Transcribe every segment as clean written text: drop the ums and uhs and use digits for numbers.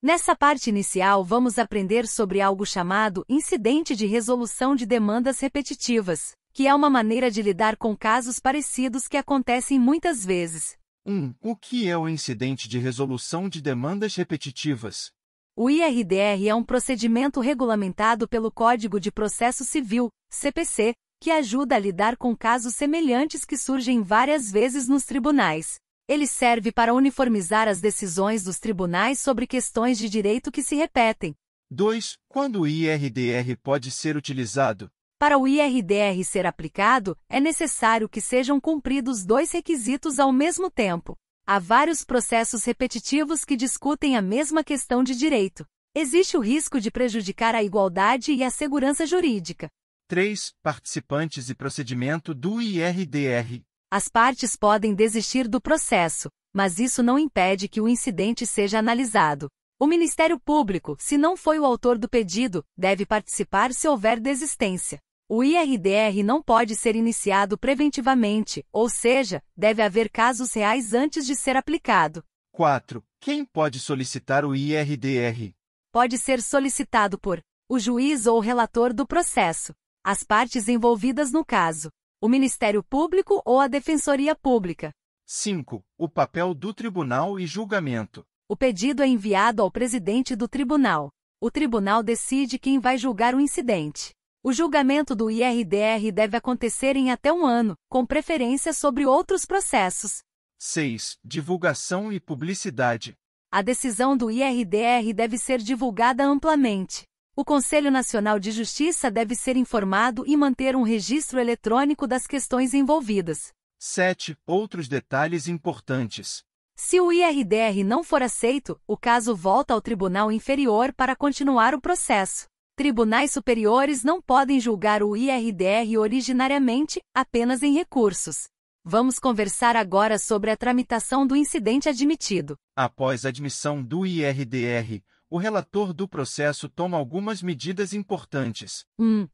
Nessa parte inicial vamos aprender sobre algo chamado incidente de resolução de demandas repetitivas, que é uma maneira de lidar com casos parecidos que acontecem muitas vezes. 1. O que é o incidente de resolução de demandas repetitivas? O IRDR é um procedimento regulamentado pelo Código de Processo Civil, CPC, que ajuda a lidar com casos semelhantes que surgem várias vezes nos tribunais. Ele serve para uniformizar as decisões dos tribunais sobre questões de direito que se repetem. 2. Quando o IRDR pode ser utilizado? Para o IRDR ser aplicado, é necessário que sejam cumpridos dois requisitos ao mesmo tempo. Há vários processos repetitivos que discutem a mesma questão de direito. Existe o risco de prejudicar a igualdade e a segurança jurídica. 3. Participantes e procedimento do IRDR. As partes podem desistir do processo, mas isso não impede que o incidente seja analisado. O Ministério Público, se não foi o autor do pedido, deve participar se houver desistência. O IRDR não pode ser iniciado preventivamente, ou seja, deve haver casos reais antes de ser aplicado. 4. Quem pode solicitar o IRDR? Pode ser solicitado por o juiz ou o relator do processo, as partes envolvidas no caso, o Ministério Público ou a Defensoria Pública. 5. O papel do tribunal e julgamento. O pedido é enviado ao presidente do tribunal. O tribunal decide quem vai julgar o incidente. O julgamento do IRDR deve acontecer em até 1 ano, com preferência sobre outros processos. 6. Divulgação e publicidade. A decisão do IRDR deve ser divulgada amplamente. O Conselho Nacional de Justiça deve ser informado e manter um registro eletrônico das questões envolvidas. 7. Outros detalhes importantes. Se o IRDR não for aceito, o caso volta ao Tribunal Inferior para continuar o processo. Tribunais superiores não podem julgar o IRDR originariamente, apenas em recursos. Vamos conversar agora sobre a tramitação do incidente admitido. Após a admissão do IRDR, o relator do processo toma algumas medidas importantes. 1.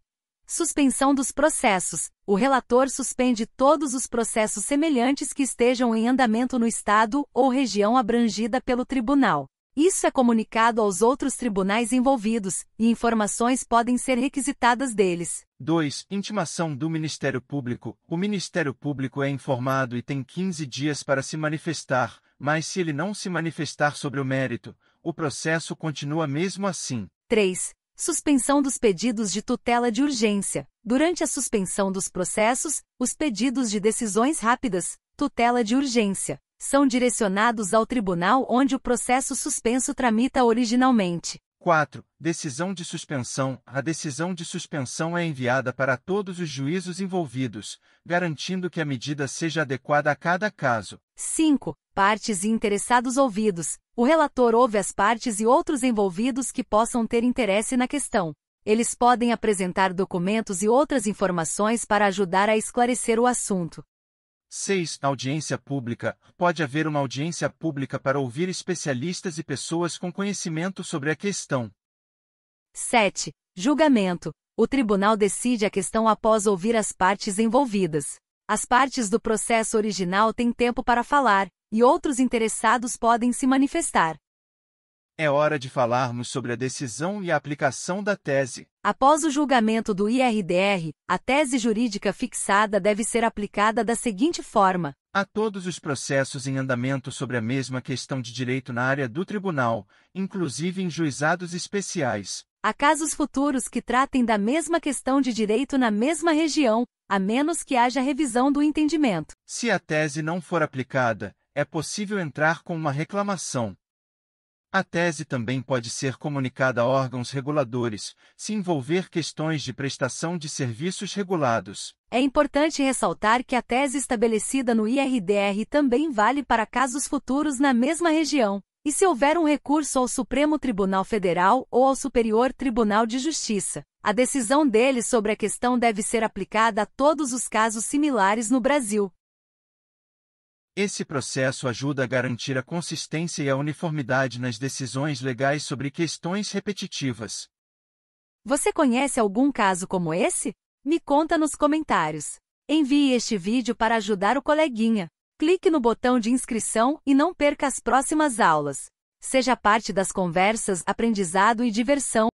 Suspensão dos processos. O relator suspende todos os processos semelhantes que estejam em andamento no Estado ou região abrangida pelo tribunal. Isso é comunicado aos outros tribunais envolvidos, e informações podem ser requisitadas deles. 2. Intimação do Ministério Público. O Ministério Público é informado e tem 15 dias para se manifestar, mas se ele não se manifestar sobre o mérito, o processo continua mesmo assim. 3. Suspensão dos pedidos de tutela de urgência. Durante a suspensão dos processos, os pedidos de decisões rápidas, tutela de urgência, são direcionados ao tribunal onde o processo suspenso tramita originalmente. 4. Decisão de suspensão. A decisão de suspensão é enviada para todos os juízos envolvidos, garantindo que a medida seja adequada a cada caso. 5. Partes e interessados ouvidos. O relator ouve as partes e outros envolvidos que possam ter interesse na questão. Eles podem apresentar documentos e outras informações para ajudar a esclarecer o assunto. 6. Audiência pública. Pode haver uma audiência pública para ouvir especialistas e pessoas com conhecimento sobre a questão. 7. Julgamento. O tribunal decide a questão após ouvir as partes envolvidas. As partes do processo original têm tempo para falar, e outros interessados podem se manifestar. É hora de falarmos sobre a decisão e a aplicação da tese. Após o julgamento do IRDR, a tese jurídica fixada deve ser aplicada da seguinte forma: a todos os processos em andamento sobre a mesma questão de direito na área do tribunal, inclusive em juizados especiais. A casos futuros que tratem da mesma questão de direito na mesma região, a menos que haja revisão do entendimento. Se a tese não for aplicada, é possível entrar com uma reclamação. A tese também pode ser comunicada a órgãos reguladores, se envolver questões de prestação de serviços regulados. É importante ressaltar que a tese estabelecida no IRDR também vale para casos futuros na mesma região, e se houver um recurso ao Supremo Tribunal Federal ou ao Superior Tribunal de Justiça, a decisão deles sobre a questão deve ser aplicada a todos os casos similares no Brasil. Esse processo ajuda a garantir a consistência e a uniformidade nas decisões legais sobre questões repetitivas. Você conhece algum caso como esse? Me conta nos comentários. Envie este vídeo para ajudar o coleguinha. Clique no botão de inscrição e não perca as próximas aulas. Seja parte das conversas, aprendizado e diversão.